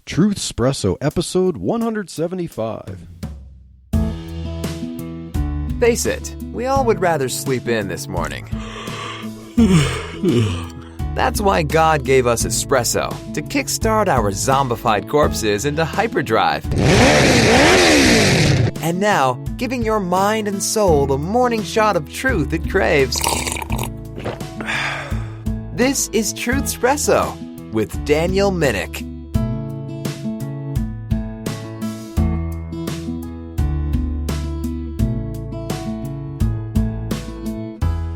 Truth Espresso, episode 175. Face it, we all would rather sleep in this morning. That's why God gave us espresso, to kickstart our zombified corpses into hyperdrive. And now, giving your mind and soul the morning shot of truth it craves. This is Truth Espresso with Daniel Minnick.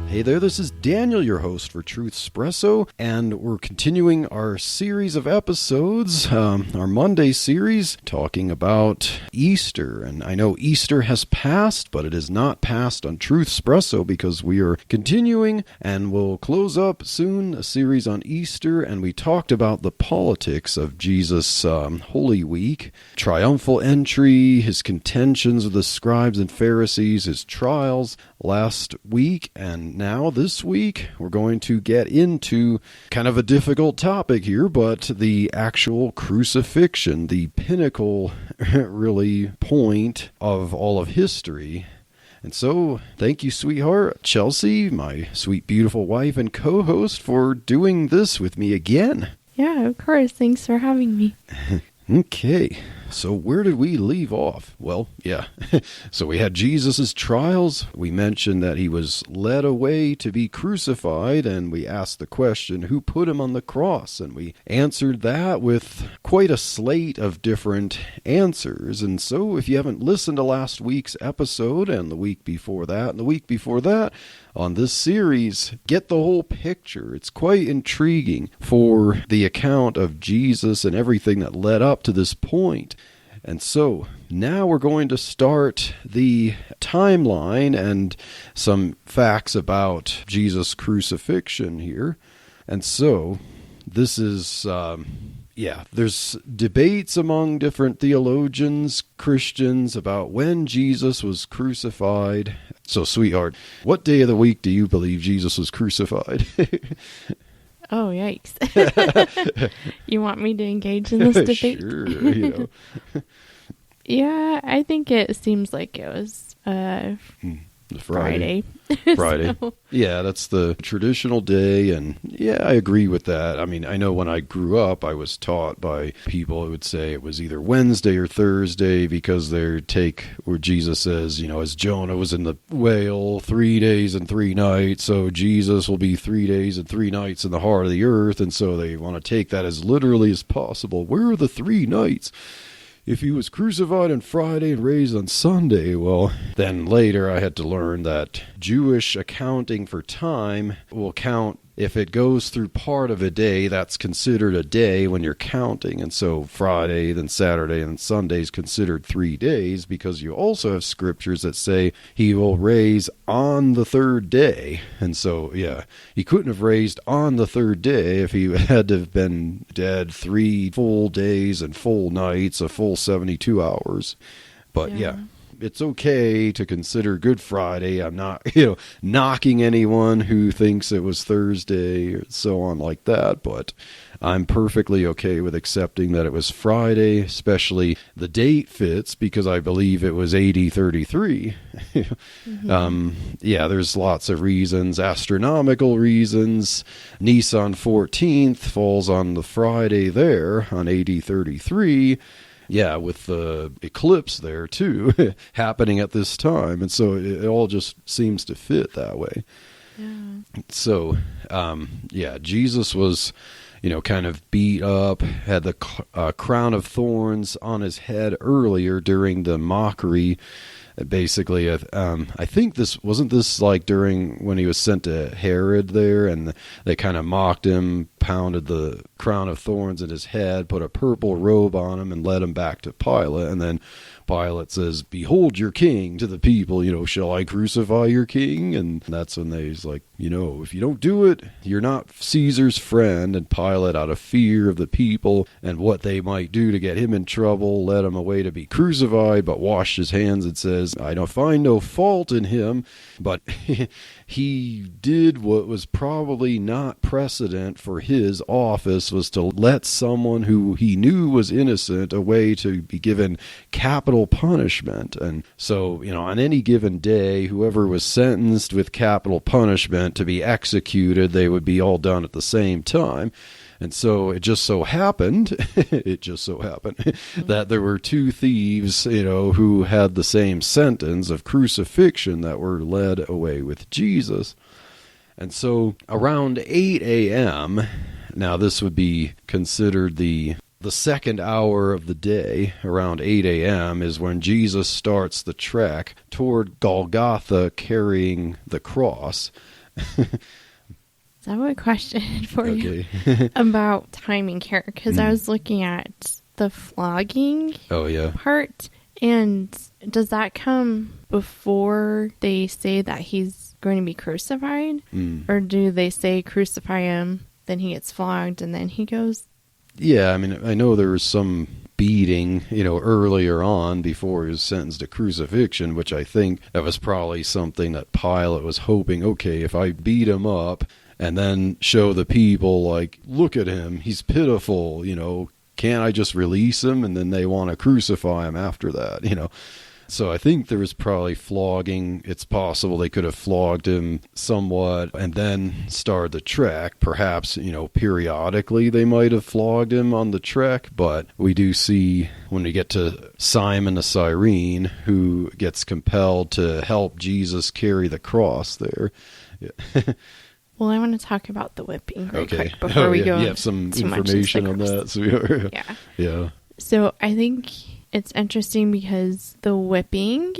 Hey there, this is Daniel, your host for Truth Espresso, and we're continuing our series of episodes, our Monday series, talking about Easter. And I know Easter has passed, but it is not passed on Truth Espresso because we are continuing, and we'll close up soon a series on Easter, and we talked about the politics of Jesus' Holy Week, triumphal entry, his contentions with the scribes and Pharisees, his trials last week, and now this week we're going to get into kind of a difficult topic here, but the actual crucifixion, the pinnacle really point of all of history. And so thank you, sweetheart Chelsea, my sweet beautiful wife and co-host, for doing this with me again. Yeah, of course. Thanks for having me. Okay, so where did we leave off? Well, yeah, so we had Jesus' trials. We mentioned that he was led away to be crucified, and we asked the question, who put him on the cross? And we answered that with quite a slate of different answers. And so if you haven't listened to last week's episode, and the week before that, and the week before that, on this series, get the whole picture. It's quite intriguing for the account of Jesus and everything that led up to this point. And so now we're going to start the timeline and some facts about Jesus' crucifixion here. And so this is, there's debates among different theologians, Christians, about when Jesus was crucified. So, sweetheart, what day of the week do you believe Jesus was crucified? Oh, yikes. You want me to engage in this debate? Sure, Yeah, I think it seems like it was Friday. Friday. So. Yeah, that's the traditional day, and yeah, I agree with that. I mean, I know when I grew up, I was taught by people who would say it was either Wednesday or Thursday because they take where Jesus says, as Jonah was in the whale 3 days and 3 nights, so Jesus will be 3 days and 3 nights in the heart of the earth, and so they want to take that as literally as possible. Where are the 3 nights? If he was crucified on Friday and raised on Sunday, well, then later I had to learn that Jewish accounting for time will count if it goes through part of a day, that's considered a day when you're counting. And so Friday, then Saturday, and Sunday is considered 3 days because you also have scriptures that say he will raise on the 3rd day. And so, yeah, he couldn't have raised on the 3rd day if he had to have been dead 3 full days and full nights, a full 72 hours. But yeah. It's okay to consider Good Friday. I'm not, knocking anyone who thinks it was Thursday or so on like that, but I'm perfectly okay with accepting that it was Friday, especially the date fits because I believe it was AD 33. There's lots of reasons, astronomical reasons. Nisan 14th falls on the Friday there on AD 33. Yeah, with the eclipse there, too, happening at this time. And so it all just seems to fit that way. Yeah. So, Jesus was, kind of beat up, had the crown of thorns on his head earlier during the mockery. Basically, I think wasn't this like during when he was sent to Herod there, and they kind of mocked him, pounded the crown of thorns in his head, put a purple robe on him, and led him back to Pilate. And then Pilate says, "Behold your king," to the people, "Shall I crucify your king?" And that's when he's like, if you don't do it, you're not Caesar's friend. And Pilate, out of fear of the people and what they might do to get him in trouble, led him away to be crucified, but washed his hands and says, says, I don't find no fault in him, but he did what was probably not precedent for his office, was to let someone who he knew was innocent away to be given capital punishment. And so, on any given day, whoever was sentenced with capital punishment to be executed, they would be all done at the same time. And so it just so happened, that there were two thieves, who had the same sentence of crucifixion that were led away with Jesus. And so around 8 a.m., now this would be considered the second hour of the day, around 8 a.m., is when Jesus starts the trek toward Golgotha carrying the cross. So I have a question for you Okay. about timing here, because I was looking at the flogging Oh, yeah. part, and does that come before they say that he's going to be crucified? Or do they say crucify him, then he gets flogged, and then he goes? Yeah, I know there was some beating, earlier on before he was sentenced to crucifixion, which I think that was probably something that Pilate was hoping, okay, if I beat him up and then show the people, like, look at him, he's pitiful, can't I just release him? And then they want to crucify him after that, So I think there was probably flogging. It's possible they could have flogged him somewhat and then started the trek. Perhaps, periodically they might have flogged him on the trek. But we do see when we get to Simon the Cyrene, who gets compelled to help Jesus carry the cross there. Yeah. Well, I want to talk about the whipping real Okay. quick before we go. You have some too much into information the on cross. that. So Yeah. Yeah. So I think it's interesting because the whipping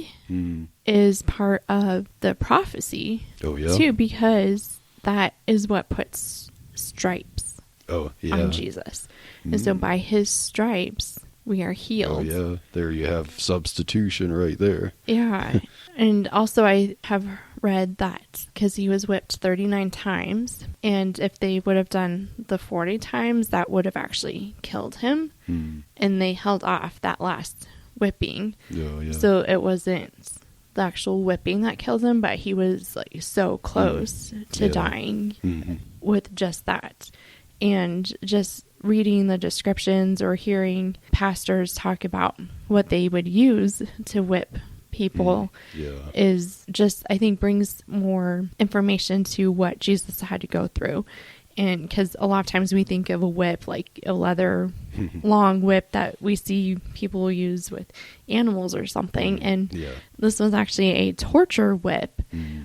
is part of the prophecy Oh, yeah. too, because that is what puts stripes Oh, yeah. on Jesus. And so by his stripes, we are Oh, healed. yeah. There you have substitution right there. Yeah. And also I have read that because he was whipped 39 times, and if they would have done the 40 times, that would have actually killed him. And they held off that last whipping. Oh, yeah. So it wasn't the actual whipping that killed him, but he was like so close to dying with just that. And just reading the descriptions or hearing pastors talk about what they would use to whip people is just, I think, brings more information to what Jesus had to go through. And because a lot of times we think of a whip like a leather long whip that we see people use with animals or something. And this was actually a torture whip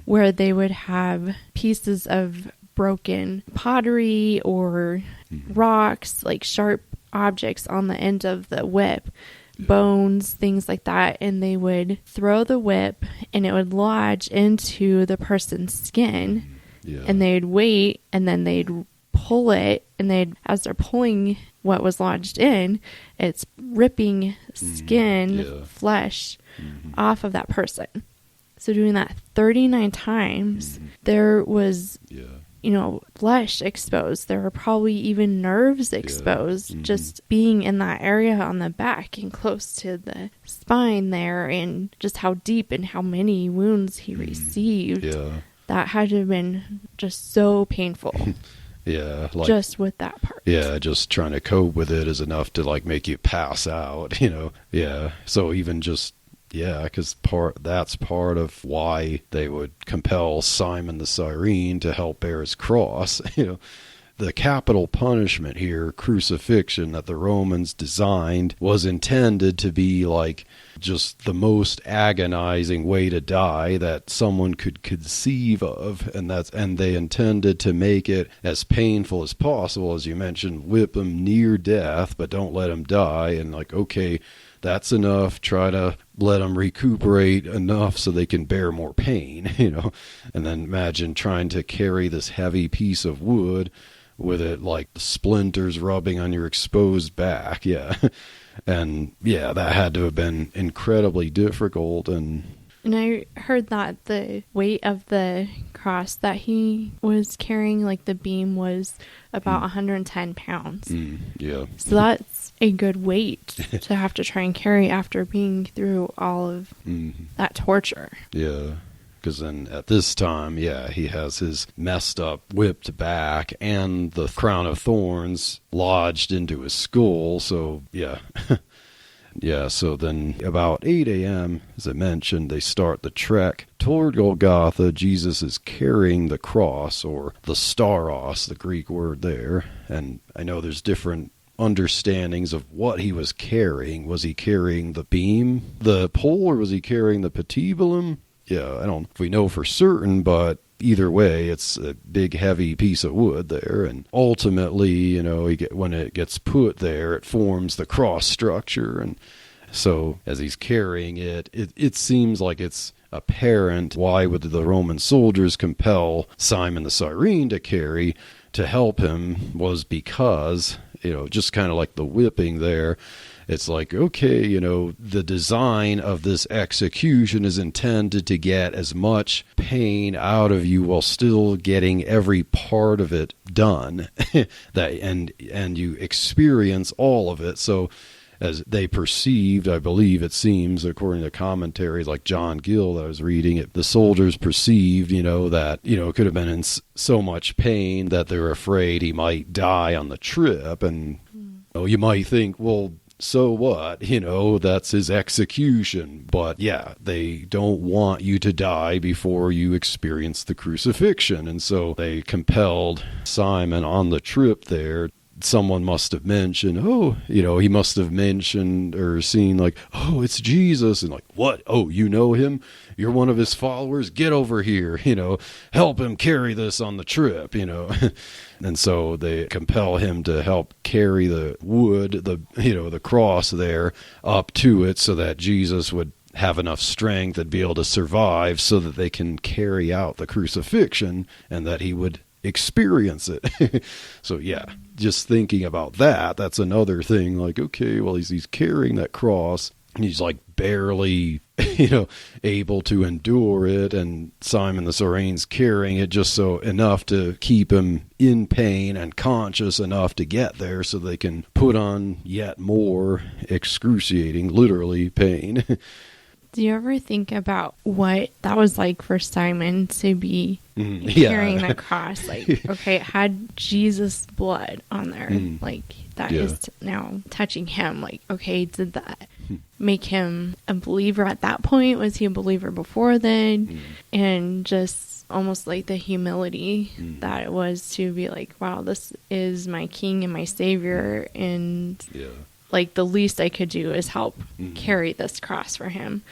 where they would have pieces of broken pottery or rocks, like sharp objects on the end of the whip, bones, things like that, and they would throw the whip and it would lodge into the person's skin. And they'd wait, and then they'd pull it, and as they're pulling what was lodged in, it's ripping skin, flesh off of that person. So doing that 39 times, there was flesh exposed. There were probably even nerves exposed, just being in that area on the back and close to the spine there, and just how deep and how many wounds he received. That had to have been just so painful. Just with that part. Just trying to cope with it is enough to like make you pass out, So even just because that's part of why they would compel Simon the Cyrene to help bear his cross. The capital punishment here, crucifixion, that the Romans designed was intended to be like just the most agonizing way to die that someone could conceive of, and they intended to make it as painful as possible. As you mentioned, whip them near death, but don't let them die. And like, okay, that's enough. Try to let them recuperate enough so they can bear more pain, And then imagine trying to carry this heavy piece of wood with it like splinters rubbing on your exposed back. And that had to have been incredibly difficult. And I heard that the weight of the cross that he was carrying, like the beam, was about 110 pounds. So that's a good weight to have to try and carry after being through all of that torture. Yeah. Because then at this time, he has his messed up, whipped back and the crown of thorns lodged into his skull. So, yeah. So then about 8 a.m., as I mentioned, they start the trek toward Golgotha. Jesus is carrying the cross, or the staros, the Greek word there. And I know there's different understandings of what he was carrying. Was he carrying the beam, the pole, or was he carrying the patibulum? Yeah, I don't know if we know for certain, but either way, it's a big, heavy piece of wood there. And ultimately, when it gets put there, it forms the cross structure. And so as he's carrying it, it seems like it's apparent why would the Roman soldiers compel Simon the Cyrene to carry to help him was because, just kind of like the whipping there. It's like, okay, the design of this execution is intended to get as much pain out of you while still getting every part of it done, and you experience all of it. So as they perceived, I believe it seems, according to commentaries like John Gill that I was reading, the soldiers perceived, that, it could have been in so much pain that they're afraid he might die on the trip. And you might think, well, so what? That's his execution. But yeah, they don't want you to die before you experience the crucifixion. And so they compelled Simon on the trip there. Someone must have mentioned, he must have mentioned or seen like, oh, it's Jesus. And like, what? Oh, you know him? You're one of his followers? Get over here, help him carry this on the trip, And so they compel him to help carry the wood, the cross there up to it so that Jesus would have enough strength and be able to survive so that they can carry out the crucifixion and that he would experience it. So yeah, just thinking about that's another thing. Like, okay, well, he's carrying that cross and he's like barely able to endure it, and Simon the Cyrene's carrying it just so enough to keep him in pain and conscious enough to get there so they can put on yet more excruciating, literally, pain. Do you ever think about what that was like for Simon to be carrying that cross? Like, okay, it had Jesus' blood on there. Like, that is now touching him. Like, okay, did that make him a believer at that point? Was he a believer before then? And just almost like the humility that it was to be like, wow, this is my King and my Savior. And like the least I could do is help carry this cross for him.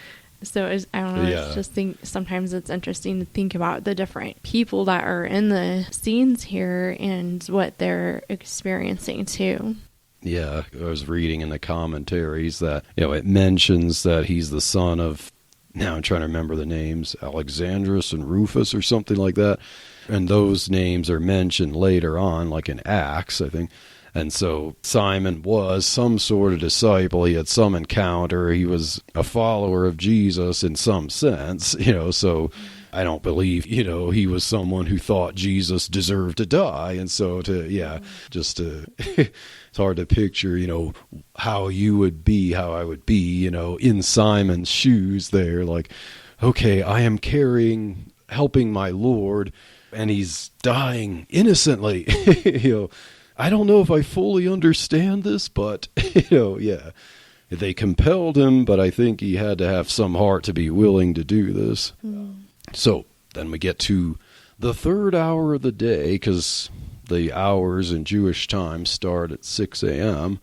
So I don't know, just think sometimes it's interesting to think about the different people that are in the scenes here and what they're experiencing too. Yeah, I was reading in the commentaries that, it mentions that he's the son of, now I'm trying to remember the names, Alexandrus and Rufus or something like that. And those names are mentioned later on, like in Acts, I think. And so Simon was some sort of disciple. He had some encounter. He was a follower of Jesus in some sense, so I don't believe, he was someone who thought Jesus deserved to die. And so it's hard to picture, how you would be, how I would be, in Simon's shoes there. Like, okay, I am helping my Lord, and he's dying innocently, I don't know if I fully understand this, but, they compelled him, but I think he had to have some heart to be willing to do this. So then we get to the third hour of the day, because the hours in Jewish time start at 6 a.m.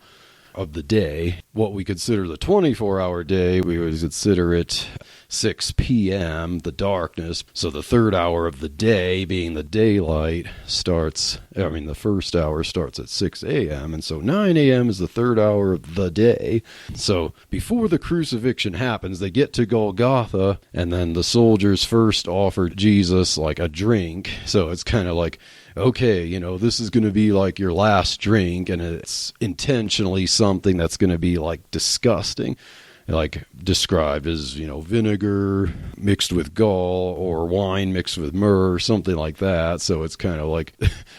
of the day. What we consider the 24-hour day, we would consider it 6 p.m., the darkness. So the third hour of the day, being the daylight, the first hour starts at 6 a.m., and so 9 a.m. is the third hour of the day. So before the crucifixion happens, they get to Golgotha, and then the soldiers first offer Jesus like a drink. So it's kind of like, okay, this is going to be like your last drink, and it's intentionally something that's going to be like disgusting. like described as, vinegar mixed with gall or wine mixed with myrrh, something like that. So it's kind of like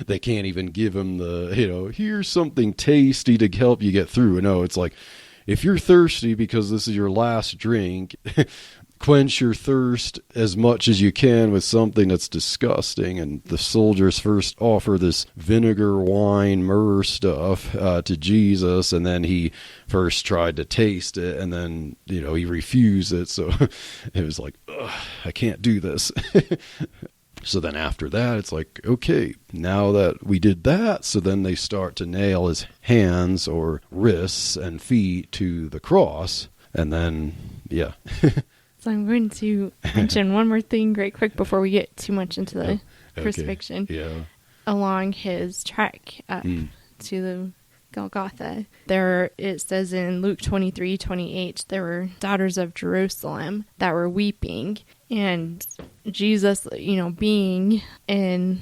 they can't even give him the, here's something tasty to help you get through. No, it's like, if you're thirsty because this is your last drink, quench your thirst as much as you can with something that's disgusting. And the soldiers first offer this vinegar, wine, myrrh stuff to Jesus, and then he first tried to taste it, and then he refused it. So it was like, ugh, I can't do this. So then after that, it's like, okay, now that we did that, so then they start to nail his hands or wrists and feet to the cross, and then yeah. So I'm going to mention one more thing right quick before we get too much into the crucifixion. Yeah. Along his trek up to the Golgotha, there it says in Luke 23:28, there were daughters of Jerusalem that were weeping, and Jesus, being in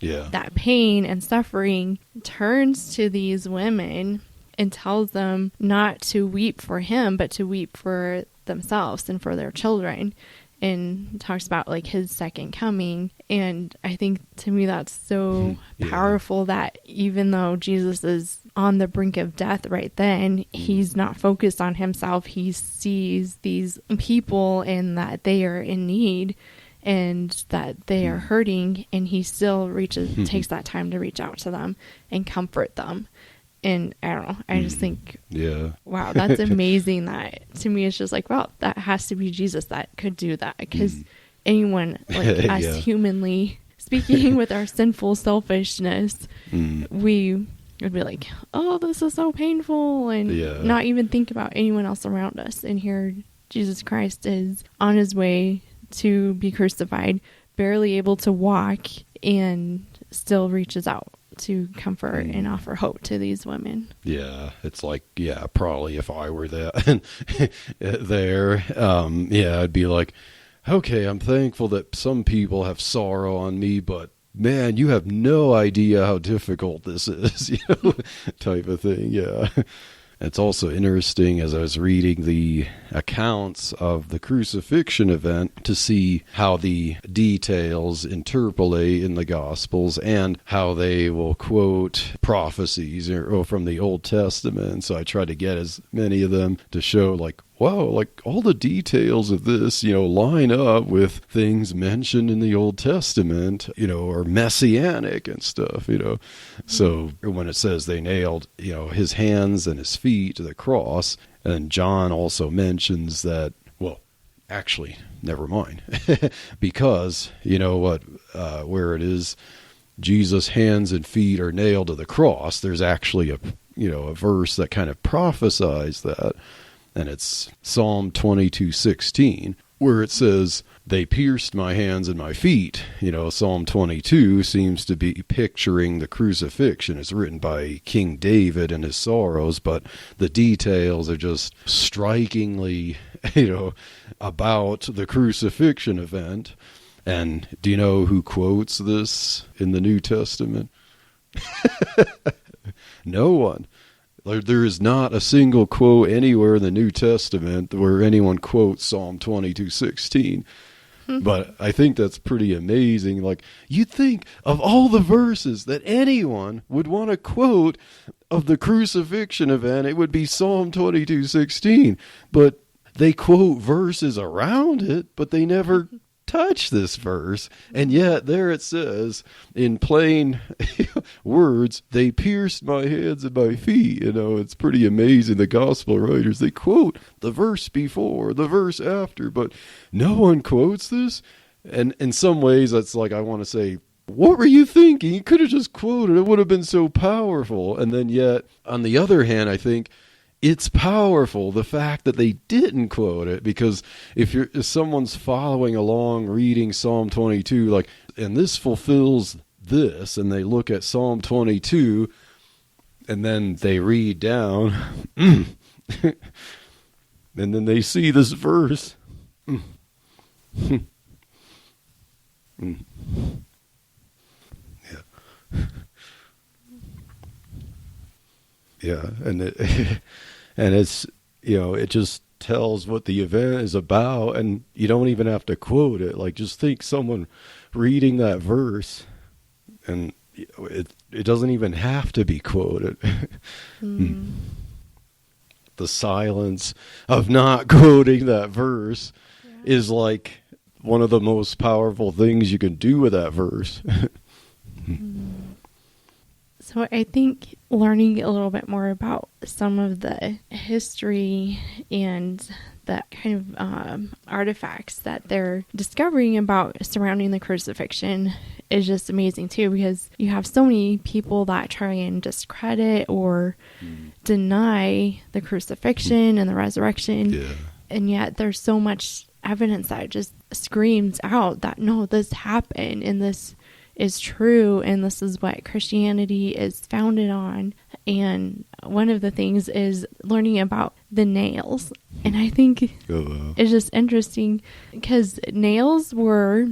that pain and suffering, turns to these women and tells them not to weep for him, but to weep for themselves and for their children, and talks about like his second coming. And I think to me that's so powerful that even though Jesus is on the brink of death right then, he's not focused on himself. He sees these people and that they are in need and that they are hurting, and he still takes that time to reach out to them and comfort them. And I don't know, I just think, wow, that's amazing. That to me, it's just like, wow, that has to be Jesus that could do that, because anyone, like us humanly speaking with our sinful selfishness, we would be like, oh, this is so painful, and not even think about anyone else around us. And here Jesus Christ is on his way to be crucified, barely able to walk, and still reaches out to comfort and offer hope to these women. Yeah, it's like, probably if I were there, I'd be like, okay, I'm thankful that some people have sorrow on me, but man, you have no idea how difficult this is, type of thing. Yeah. It's also interesting, as I was reading the accounts of the crucifixion event, to see how the details interpolate in the Gospels and how they will quote prophecies or from the Old Testament. So I try to get as many of them to show, like, wow, like all the details of this, line up with things mentioned in the Old Testament, or messianic and stuff, So when it says they nailed, his hands and his feet to the cross, and John also mentions that, well, actually, never mind, because, where it is, Jesus' hands and feet are nailed to the cross, there's actually a verse that kind of prophesies that. And it's Psalm 22:16, where it says, they pierced my hands and my feet. Psalm 22 seems to be picturing the crucifixion. It's written by King David and his sorrows, but the details are just strikingly, about the crucifixion event. And do you know who quotes this in the New Testament? No one. There is not a single quote anywhere in the New Testament where anyone quotes Psalm 22:16. But I think that's pretty amazing. Like, you'd think of all the verses that anyone would want to quote of the crucifixion event, it would be Psalm 22:16. But they quote verses around it, but they never touch this verse, and yet there it says in plain words, they pierced my hands and my feet. It's pretty amazing. The gospel writers, they quote the verse before, the verse after, but no one quotes this. And in some ways, that's like, I want to say, what were you thinking? You could have just quoted, it would have been so powerful. And then yet, on the other hand, I think it's powerful, the fact that they didn't quote it, because if someone's following along reading Psalm 22, like, and this fulfills this, and they look at Psalm 22, and then they read down, and then they see this verse. Yeah. Yeah, and it's, it just tells what the event is about, and you don't even have to quote it. Like, just think someone reading that verse, and it doesn't even have to be quoted. The silence of not quoting that verse is like one of the most powerful things you can do with that verse. So I think learning a little bit more about some of the history and the kind of artifacts that they're discovering about surrounding the crucifixion is just amazing too, because you have so many people that try and discredit or deny the crucifixion and the resurrection, and yet there's so much evidence that just screams out that no, this happened and this is true and this is what Christianity is founded on. And one of the things is learning about the nails, and I think it's just interesting because nails were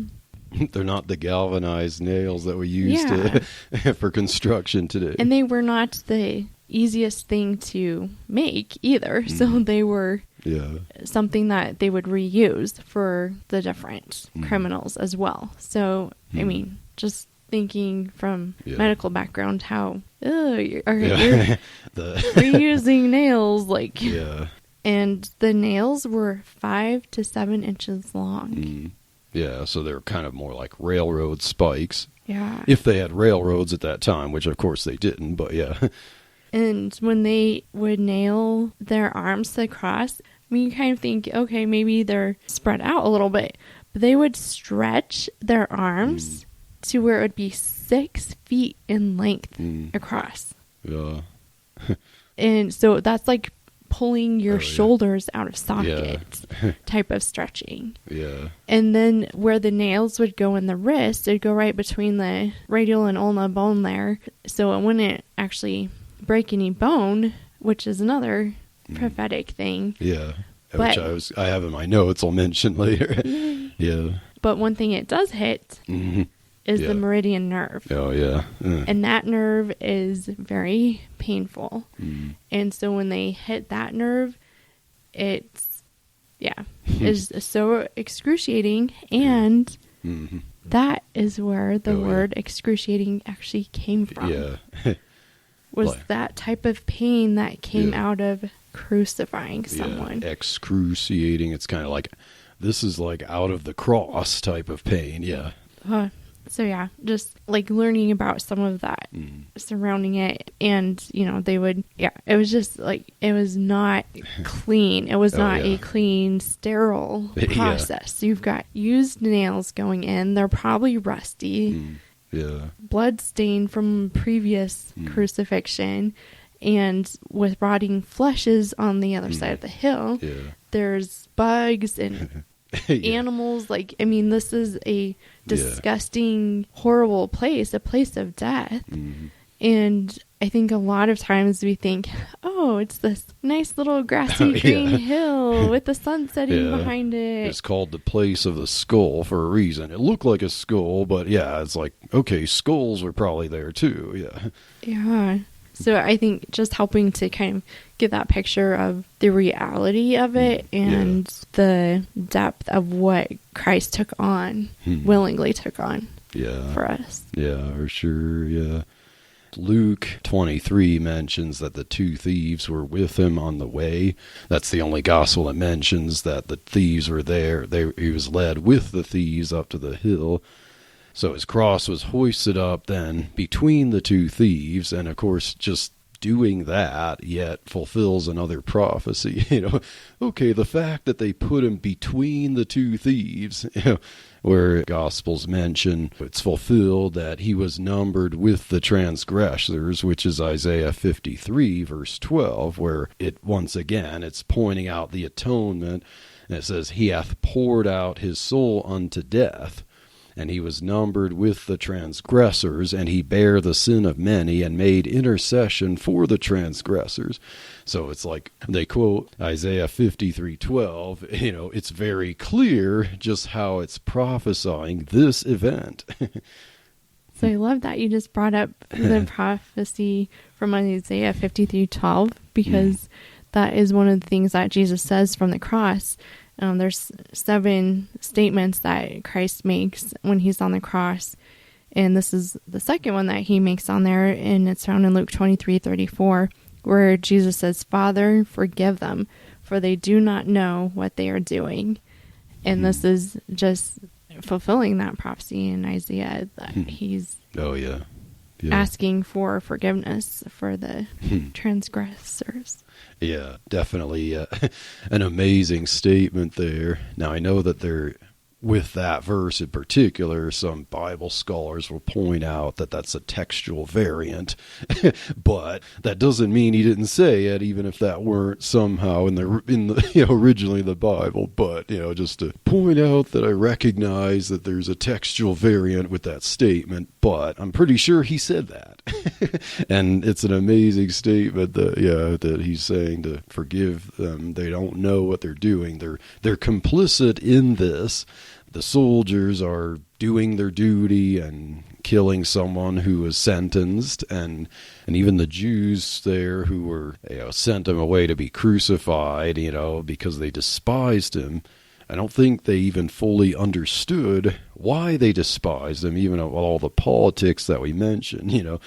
they're not the galvanized nails that we use for construction today, and they were not the easiest thing to make either. So they were something that they would reuse for the different criminals as well. So I mean, just thinking from medical background, how you're reusing nails, like and the nails were 5 to 7 inches long. So they're kind of more like railroad spikes. If they had railroads at that time, which of course they didn't, but And when they would nail their arms to the cross, I mean, you kind of think, okay, maybe they're spread out a little bit, but they would stretch their arms to where it would be 6 feet in length across. And so that's like pulling your shoulders out of sockets type of stretching. And then where the nails would go in the wrist, it'd go right between the radial and ulna bone there. So it wouldn't actually break any bone, which is another prophetic thing. Which I have in my notes, I'll mention later. But one thing it does hit is the meridian nerve. And that nerve is very painful. And so when they hit that nerve, it's is so excruciating, and that is where the word excruciating actually came from. Was that type of pain that came out of crucifying someone. Excruciating. It's kind of like, this is like out of the cross type of pain. So just like learning about some of that surrounding it, and they would it was just like, it was not clean. It was not a clean, sterile process. You've got used nails going in. They're probably rusty. Blood stained from previous crucifixion, and with rotting fleshes on the other side of the hill. There's bugs and animals. Like, I mean, this is a disgusting, horrible place, a place of death. And I think a lot of times we think, oh, it's this nice little grassy green hill with the sun setting behind it. It's called the place of the skull for a reason. It looked like a skull, but it's like, okay, skulls were probably there too. So I think just helping to kind of give that picture of the reality of it and the depth of what Christ took on, willingly took on for us. For sure, Luke 23 mentions that the 2 thieves were with him on the way. That's the only gospel that mentions that the thieves were there. He was led with the thieves up to the hill. So his cross was hoisted up then between the 2 thieves, and of course just doing that yet fulfills another prophecy. Okay, the fact that they put him between the 2 thieves, where Gospels mention it's fulfilled that he was numbered with the transgressors, which is Isaiah 53 verse 12, where it once again it's pointing out the atonement, and it says he hath poured out his soul unto death, and he was numbered with the transgressors, and he bare the sin of many, and made intercession for the transgressors. So it's like they quote Isaiah 53:12. It's very clear just how it's prophesying this event. So I love that you just brought up the prophecy from Isaiah 53:12, because that is one of the things that Jesus says from the cross. There's 7 statements that Christ makes when he's on the cross. And this is the second one that he makes on there, and it's found in Luke 23:34, where Jesus says, "Father, forgive them, for they do not know what they are doing." And this is just fulfilling that prophecy in Isaiah that he's asking for forgiveness for the transgressors. Yeah, definitely an amazing statement there. Now, I know that with that verse in particular, some Bible scholars will point out that that's a textual variant, but that doesn't mean he didn't say it, even if that weren't somehow in the originally the Bible. But just to point out that I recognize that there's a textual variant with that statement, but I'm pretty sure he said that, and it's an amazing statement that he's saying to forgive them. They don't know what they're doing. They're complicit in this. The soldiers are doing their duty and killing someone who was sentenced, and even the Jews there who were sent him away to be crucified, because they despised him. I don't think they even fully understood why they despised him, even all the politics that we mentioned.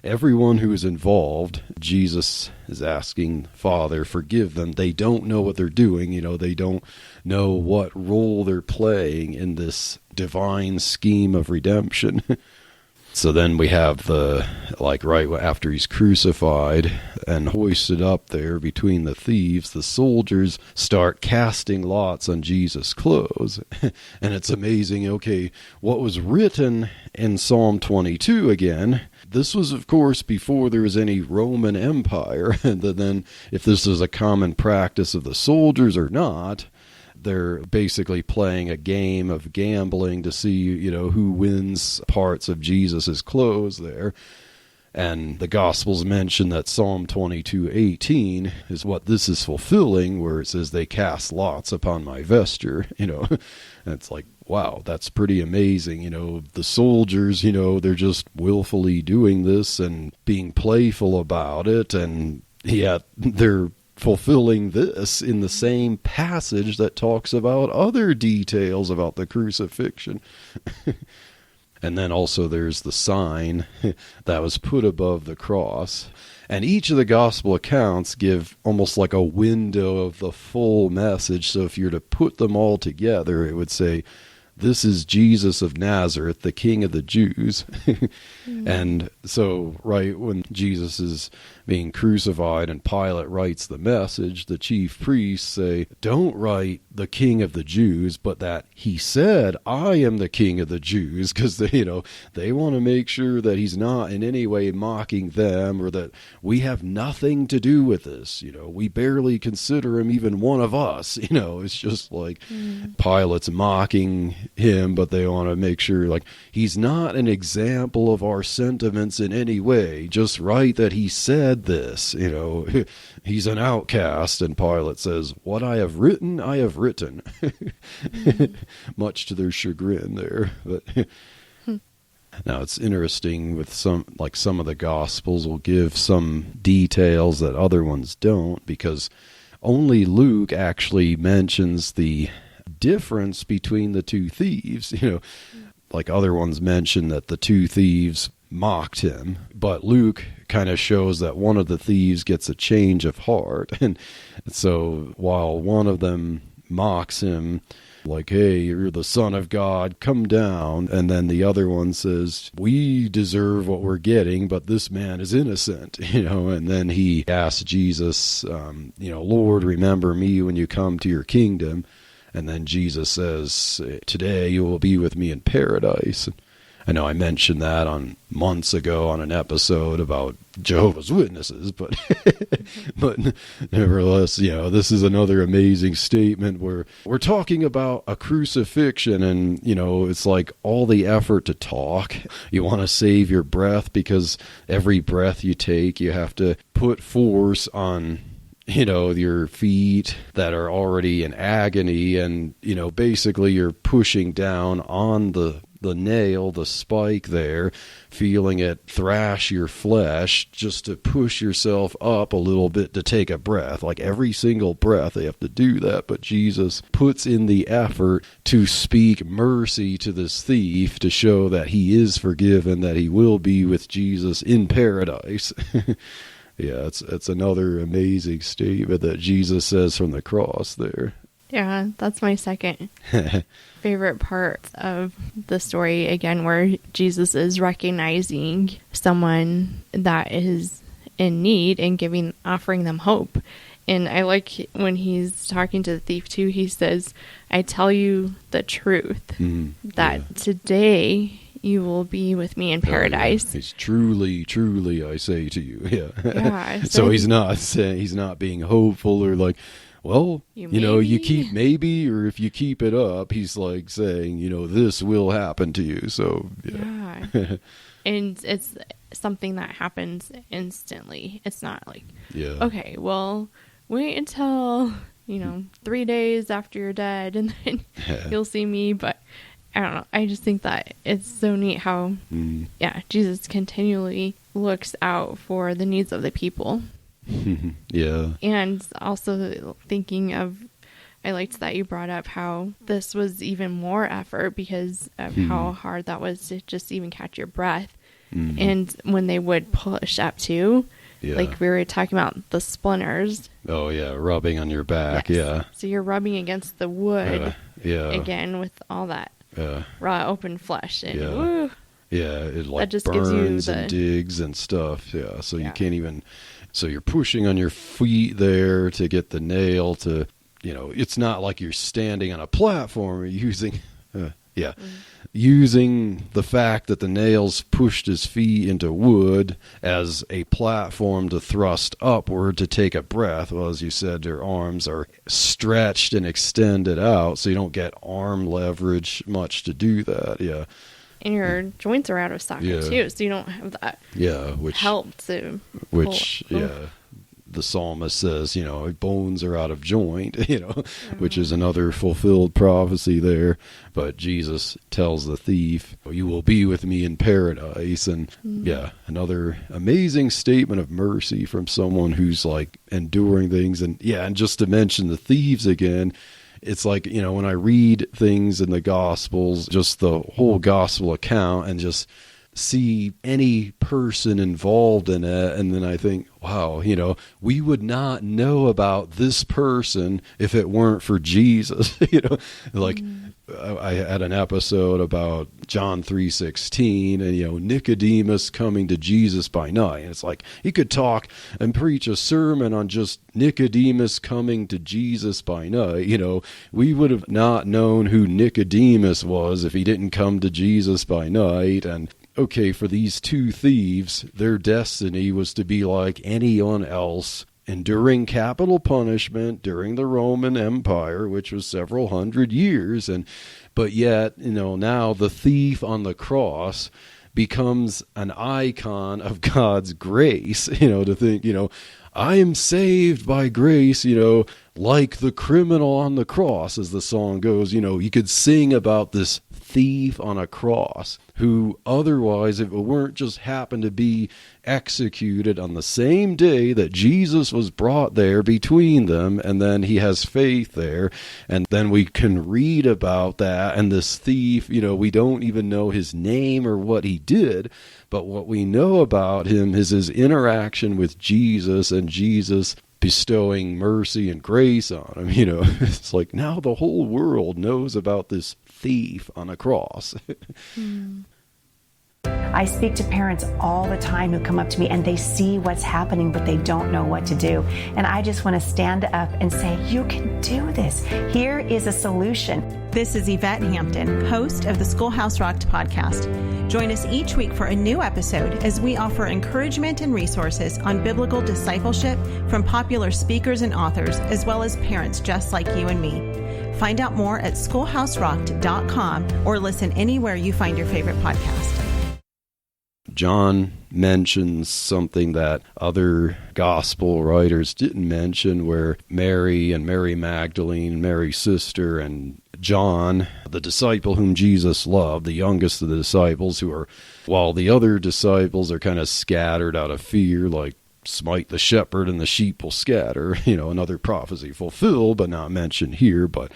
Everyone who is involved, Jesus is asking, Father, forgive them. They don't know what they're doing. They don't know what role they're playing in this divine scheme of redemption. So then we have right after he's crucified and hoisted up there between the thieves, the soldiers start casting lots on Jesus' clothes. And it's amazing. Okay, what was written in Psalm 22 again, this was, of course, before there was any Roman Empire. And then if this is a common practice of the soldiers or not, they're basically playing a game of gambling to see, who wins parts of Jesus's clothes there. And the Gospels mention that Psalm 22:18 is what this is fulfilling, where it says, they cast lots upon my vesture, And it's like, wow, that's pretty amazing. The soldiers, they're just willfully doing this and being playful about it. And yet they're fulfilling this in the same passage that talks about other details about the crucifixion. And then also there's the sign that was put above the cross. And each of the gospel accounts give almost like a window of the full message. So if you're to put them all together, it would say, this is Jesus of Nazareth, the King of the Jews. And so, right when Jesus is being crucified and Pilate writes the message, the chief priests say, don't write the King of the Jews, but that he said, I am the King of the Jews, because they want to make sure that he's not in any way mocking them, or that we have nothing to do with this. We barely consider him even one of us. It's just like Pilate's mocking him, but they want to make sure he's not an example of our sentiments in any way. Just write that he said this. He's an outcast. And Pilate says, what I have written, I have written. Much to their chagrin there. But now it's interesting with some of the Gospels will give some details that other ones don't, because only Luke actually mentions the difference between the two thieves. Other ones mention that the two thieves mocked him, but Luke kind of shows that one of the thieves gets a change of heart. And so while one of them mocks him, hey, you're the Son of God, come down. And then the other one says, we deserve what we're getting, but this man is innocent, And then he asks Jesus, Lord, remember me when you come to your kingdom. And then Jesus says, today you will be with me in paradise. I know I mentioned that months ago on an episode about Jehovah's Witnesses, but but nevertheless, this is another amazing statement where we're talking about a crucifixion, and it's like all the effort to talk. You want to save your breath, because every breath you take, you have to put force on your feet that are already in agony, and basically you're pushing down on the the nail, the spike there, feeling it thrash your flesh just to push yourself up a little bit to take a breath. Like every single breath, they have to do that. But Jesus puts in the effort to speak mercy to this thief to show that he is forgiven, that he will be with Jesus in paradise. Yeah, it's another amazing statement that Jesus says from the cross there. Yeah, that's my second favorite part of the story, again, where Jesus is recognizing someone that is in need and offering them hope. And I like when he's talking to the thief too, he says, I tell you the truth, that today you will be with me in paradise. Oh, yeah. It's truly, truly, I say to you. Yeah. Yeah. So he's not saying, he's not being hopeful or like, well, you know, you keep maybe, or if you keep it up, he's like saying, you know, this will happen to you. So, yeah. And it's something that happens instantly. It's not like, okay, well, wait until, 3 days after you're dead and then you'll see me. But I don't know. I just think that it's so neat how, Jesus continually looks out for the needs of the people. Yeah. And also thinking of, I liked that you brought up how this was even more effort because of how hard that was to just even catch your breath. And when they would push up too, like we were talking about the splinters. Oh yeah, rubbing on your back. Yes. Yeah. So you're rubbing against the wood. Again with all that raw open flesh and woo. Yeah, it like just burns and digs and stuff. Yeah, so you can't even. So you're pushing on your feet there to get the nail to, it's not like you're standing on a platform or using, using the fact that the nails pushed his feet into wood as a platform to thrust upward to take a breath. Well, as you said, their arms are stretched and extended out, so you don't get arm leverage much to do that. Yeah. And your joints are out of socket too, so you don't have that help to the psalmist says, bones are out of joint, which is another fulfilled prophecy there. But Jesus tells the thief, you will be with me in paradise. And another amazing statement of mercy from someone who's like enduring things. And just to mention the thieves again, it's like, when I read things in the Gospels, just the whole Gospel account and just see any person involved in it, and then I think, wow, we would not know about this person if it weren't for Jesus. Like I had an episode about John 3:16 and Nicodemus coming to Jesus by night, and it's like he could talk and preach a sermon on just Nicodemus coming to Jesus by night. We would have not known who Nicodemus was if he didn't come to Jesus by night. And okay, for these two thieves, their destiny was to be like anyone else, enduring capital punishment during the Roman Empire, which was several hundred years. But yet, now the thief on the cross becomes an icon of God's grace, to think, I am saved by grace, like the criminal on the cross, as the song goes. You could sing about this thief on a cross who otherwise, if it weren't just happened to be executed on the same day that Jesus was brought there between them, and then he has faith there, and then we can read about that, and this thief, we don't even know his name or what he did, but what we know about him is his interaction with Jesus and Jesus bestowing mercy and grace on him. It's like now the whole world knows about this thief on a cross. I speak to parents all the time who come up to me and they see what's happening, but they don't know what to do. And I just want to stand up and say, you can do this. Here is a solution. This is Yvette Hampton, host of the Schoolhouse Rocked podcast. Join us each week for a new episode as we offer encouragement and resources on biblical discipleship from popular speakers and authors, as well as parents just like you and me. Find out more at schoolhouserocked.com or listen anywhere you find your favorite podcast. John mentions something that other gospel writers didn't mention, where Mary and Mary Magdalene, Mary's sister, and John, the disciple whom Jesus loved, the youngest of the disciples, while the other disciples are kind of scattered out of fear, like smite the shepherd and the sheep will scatter, another prophecy fulfilled, but not mentioned here, but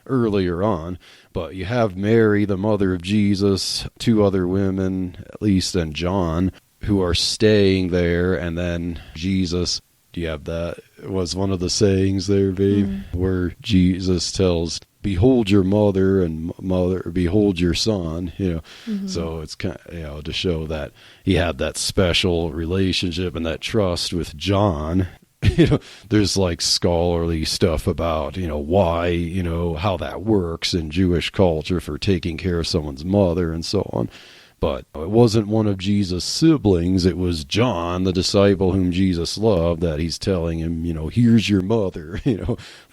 earlier on. But you have Mary, the mother of Jesus, two other women, at least, and John, who are staying there. And then Jesus, do you have that? It was one of the sayings there, babe, where Jesus tells, behold your mother, and behold your son, So it's kind of, to show that he had that special relationship and that trust with John. There's like scholarly stuff about, why, how that works in Jewish culture for taking care of someone's mother and so on. But it wasn't one of Jesus' siblings. It was John, the disciple whom Jesus loved, that he's telling him, here's your mother,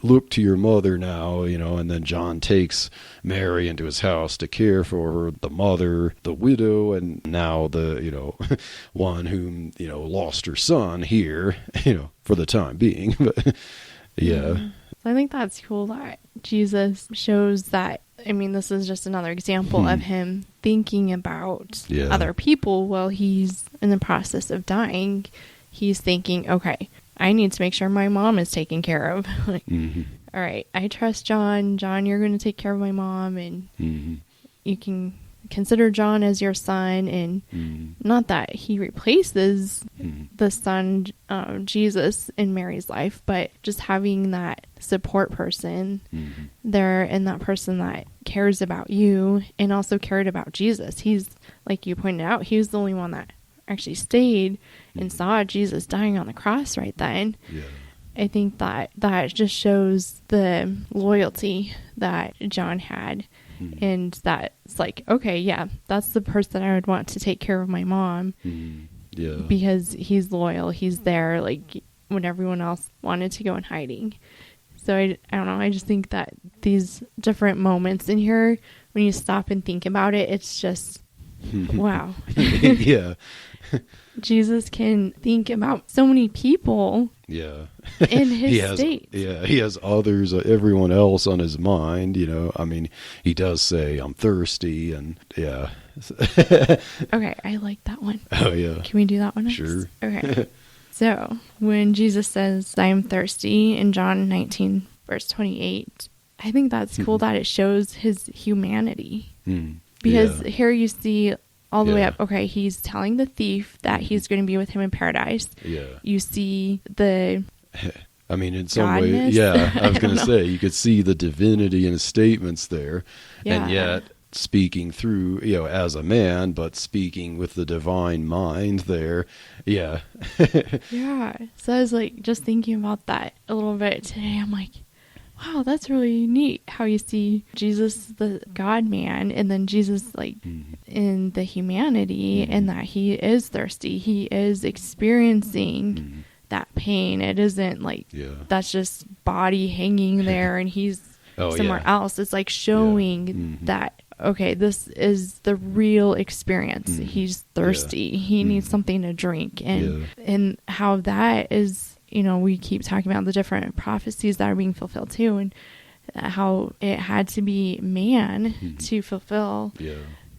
look to your mother now, and then John takes Mary into his house to care for her, the mother, the widow, and now the, one whom, lost her son here, for the time being. But yeah. I think that's cool that Jesus shows that. I mean, this is just another example of him thinking about other people while he's in the process of dying. He's thinking, okay, I need to make sure my mom is taken care of. All right, I trust John. John, you're going to take care of my mom, and you can consider John as your son. And not that he replaces the son, Jesus, in Mary's life, but just having that support person there, and that person that cares about you and also cared about Jesus. He's, like you pointed out, he was the only one that actually stayed and saw Jesus dying on the cross right then. I think that just shows the loyalty that John had. And that's like, okay, yeah, that's the person I would want to take care of my mom. Because he's loyal. He's there, like, when everyone else wanted to go in hiding. So I don't know. I just think that these different moments in here, when you stop and think about it, it's just, wow. Yeah. Jesus can think about so many people. Yeah. In his state. Yeah, he has others, everyone else on his mind, I mean, he does say, I'm thirsty, and yeah. Okay, I like that one. Oh, yeah. Can we do that one next? Sure. Okay. So, when Jesus says, I am thirsty, in John 19, verse 28, I think that's cool that it shows his humanity. Because here you see all the way up, okay, he's telling the thief that he's going to be with him in paradise. You see the... I mean, in some way, I was going to say, you could see the divinity in his statements there, and yet speaking through, as a man, but speaking with the divine mind there. Yeah. So I was like, just thinking about that a little bit today. I'm like, wow, that's really neat how you see Jesus, the God-man, and then Jesus, like, in the humanity, and that he is thirsty. He is experiencing that pain. It isn't like that's just body hanging there and he's somewhere else. It's like showing that, okay, this is the real experience. He's thirsty. He needs something to drink. And how that is, we keep talking about the different prophecies that are being fulfilled too, and how it had to be man to fulfill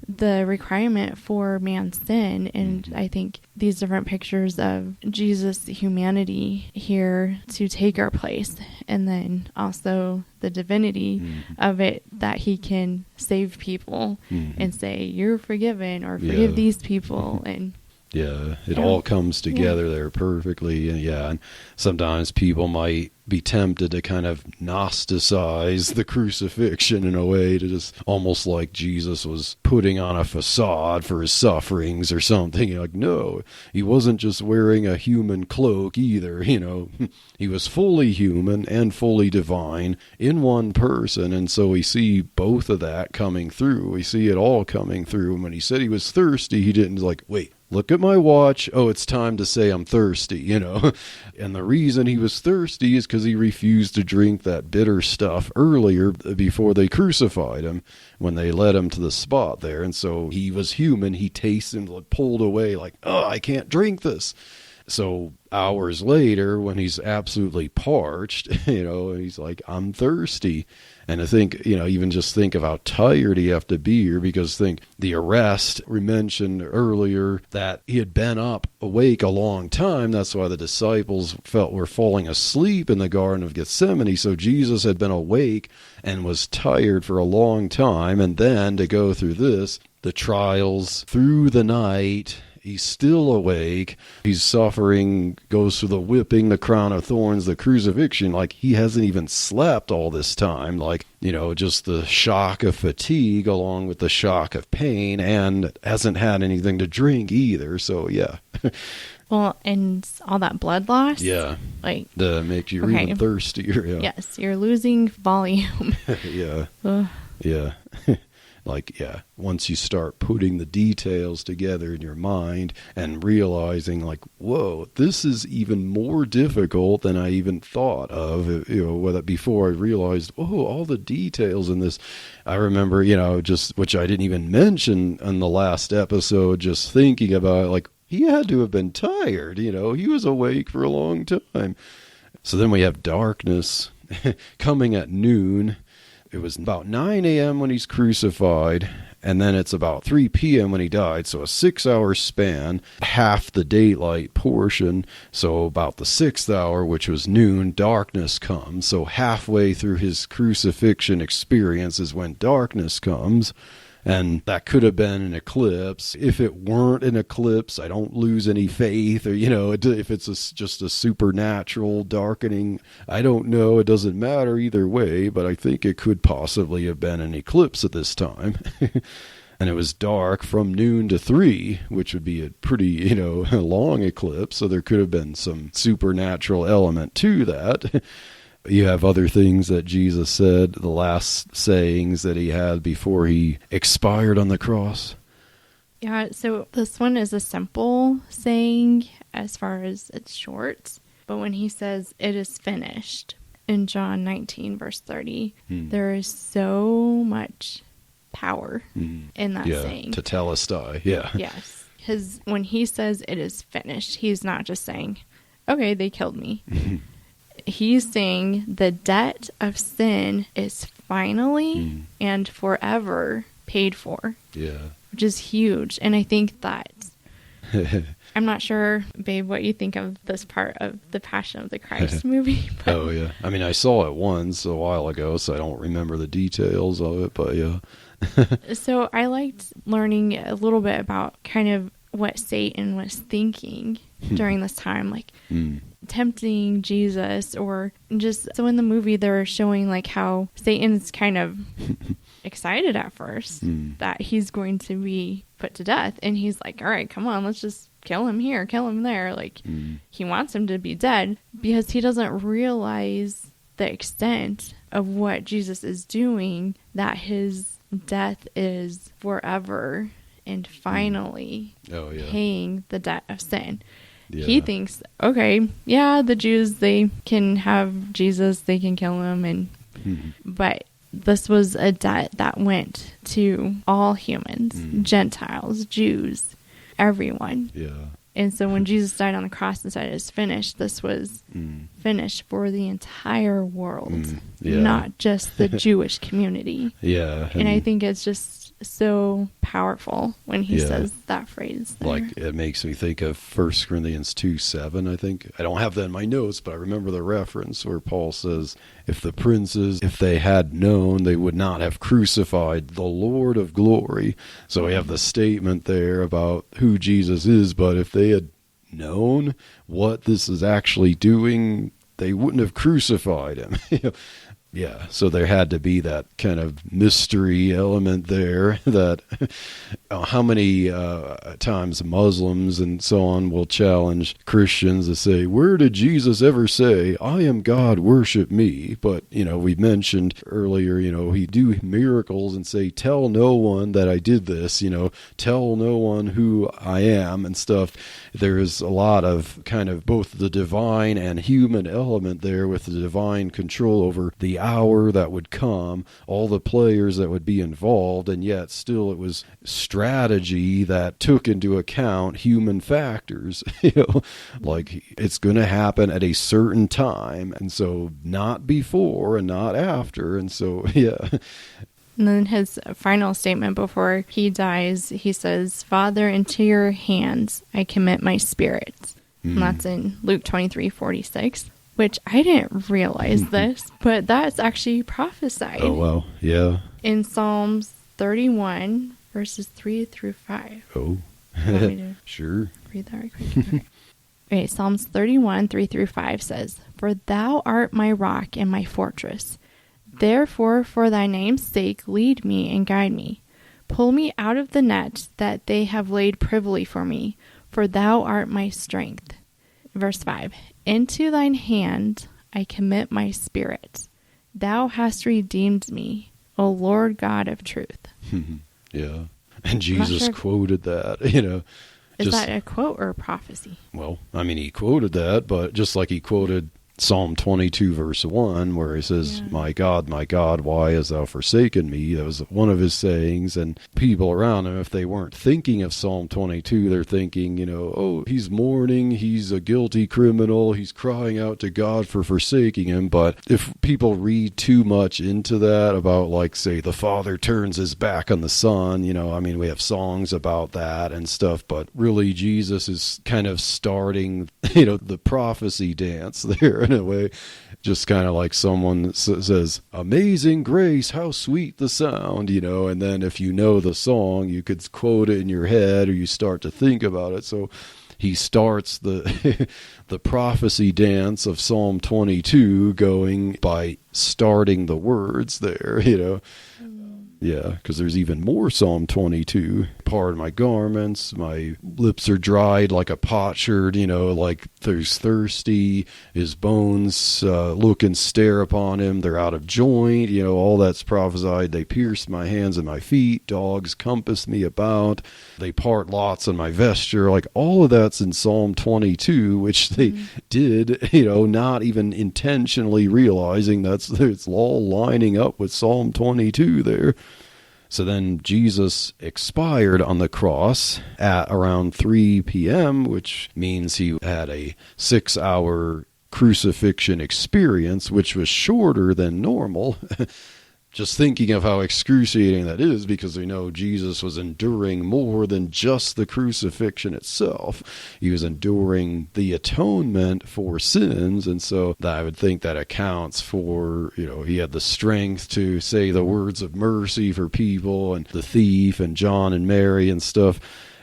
the requirement for man's sin. And I think these different pictures of Jesus' humanity here to take our place, and then also the divinity of it, that he can save people and say, you're forgiven, or forgive these people. And it all comes together there perfectly. And sometimes people might be tempted to kind of gnosticize the crucifixion in a way, to just almost like Jesus was putting on a facade for his sufferings or something. Like, no, he wasn't just wearing a human cloak either. He was fully human and fully divine in one person. And so we see both of that coming through. We see it all coming through. And when he said he was thirsty, he didn't like, wait, look at my watch. Oh, it's time to say I'm thirsty, And the reason he was thirsty is because he refused to drink that bitter stuff earlier before they crucified him, when they led him to the spot there. And so he was human. He tasted and pulled away like, oh, I can't drink this. So hours later, when he's absolutely parched, he's like, I'm thirsty. And I think, even just think of how tired he have to be here, because think the arrest we mentioned earlier, that he had been up awake a long time. That's why the disciples were falling asleep in the Garden of Gethsemane. So Jesus had been awake and was tired for a long time. And then to go through the trials through the night, he's still awake. He's suffering, goes through the whipping, the crown of thorns, the crucifixion. Like, he hasn't even slept all this time. Like, just the shock of fatigue along with the shock of pain, and hasn't had anything to drink either. So, yeah. Well, and all that blood loss. Yeah. Like, that makes you even thirstier. Yeah. Yes, you're losing volume. Yeah. Ugh. Yeah. Once you start putting the details together in your mind and realizing, like, whoa, this is even more difficult than I even thought of, whether before I realized, oh, all the details in this. I remember, which I didn't even mention in the last episode, just thinking about it, like, he had to have been tired, he was awake for a long time. So then we have darkness coming at noon. It was about 9 a.m. when he's crucified, and then it's about 3 p.m. when he died, so a 6-hour span, half the daylight portion. So about the 6th hour, which was noon, darkness comes. So halfway through his crucifixion experience is when darkness comes. And that could have been an eclipse. If it weren't an eclipse, I don't lose any faith. Or, if it's just a supernatural darkening, I don't know. It doesn't matter either way, but I think it could possibly have been an eclipse at this time. And it was dark from noon to 3, which would be a pretty, long eclipse. So there could have been some supernatural element to that. You have other things that Jesus said, the last sayings that he had before he expired on the cross. Yeah, so this one is a simple saying as far as it's short. But when he says, it is finished, in John 19, verse 30, there is so much power in that saying. Tetelestai, yeah. Yes. When he says it is finished, he's not just saying, okay, they killed me. He's saying the debt of sin is finally and forever paid for. Yeah. Which is huge. And I think that, I'm not sure, babe, what you think of this part of the Passion of the Christ movie. But oh, yeah. I mean, I saw it once a while ago, so I don't remember the details of it, but yeah. So I liked learning a little bit about kind of what Satan was thinking during this time, like tempting Jesus, or just, so in the movie they're showing like how Satan's kind of excited at first that he's going to be put to death, and he's like, all right, come on, let's just kill him here, kill him there. Like he wants him to be dead because he doesn't realize the extent of what Jesus is doing, that his death is forever and finally paying the debt of sin. Yeah. He thinks, okay, yeah, the Jews, they can have Jesus, they can kill him, but this was a debt that went to all humans, Gentiles, Jews, everyone. Yeah. And so when Jesus died on the cross and said it is finished, this was finished for the entire world, not just the Jewish community. Yeah. And I think it's just so powerful when he says that phrase there. Like, it makes me think of 1 Corinthians 2:7, I think. I don't have that in my notes, but I remember the reference where Paul says, if the princes, if they had known, they would not have crucified the Lord of glory. So we have the statement there about who Jesus is, but if they had known what this is actually doing, they wouldn't have crucified him. Yeah, so there had to be that kind of mystery element there that how many times Muslims and so on will challenge Christians to say, where did Jesus ever say, I am God, worship me? But, we mentioned earlier, he'd do miracles and say, tell no one that I did this, tell no one who I am and stuff. There is a lot of kind of both the divine and human element there with the divine control over the hour that would come, all the players that would be involved, and yet still it was strategy that took into account human factors, like it's going to happen at a certain time, and so not before and not after, and so, yeah. And then his final statement before he dies, he says, Father, into your hands I commit my spirit. And that's in Luke 23:46, which I didn't realize this, but that's actually prophesied. Oh, wow. Yeah. In Psalms 31, verses 3 through 5. Oh, Want me to sure. read that right quick? Okay, Psalms 31, 3 through 5 says, For thou art my rock and my fortress. Therefore, for thy name's sake, lead me and guide me. Pull me out of the net that they have laid privily for me, for thou art my strength. Verse 5, Into thine hand I commit my spirit. Thou hast redeemed me, O Lord God of truth. Yeah. And Jesus sure. quoted that, Is that a quote or a prophecy? Well, I mean, he quoted that, but just like he quoted Psalm 22, verse 1, where he says, my God, why hast thou forsaken me? That was one of his sayings. And people around him, if they weren't thinking of Psalm 22, they're thinking, oh, he's mourning, he's a guilty criminal, he's crying out to God for forsaking him. But if people read too much into that about, like, say, the Father turns his back on the Son, we have songs about that and stuff, but really Jesus is kind of starting, the prophecy dance there. In a way, just kind of like someone that says, amazing grace, how sweet the sound, and then if you know the song, you could quote it in your head or you start to think about it. So he starts the the prophecy dance of Psalm 22 going by starting the words there, Yeah, because there's even more Psalm 22. Part of my garments, my lips are dried like a potsherd, like there's thirsty. His bones look and stare upon him. They're out of joint, all that's prophesied. They pierced my hands and my feet. Dogs compass me about. They part lots on my vesture. Like all of that's in Psalm 22, which they did, not even intentionally realizing it's all lining up with Psalm 22 there. So then Jesus expired on the cross at around 3 p.m., which means he had a 6-hour crucifixion experience, which was shorter than normal. Just thinking of how excruciating that is, because we know Jesus was enduring more than just the crucifixion itself. He was enduring the atonement for sins, and so I would think that accounts for, he had the strength to say the words of mercy for people, and the thief, and John and Mary and stuff.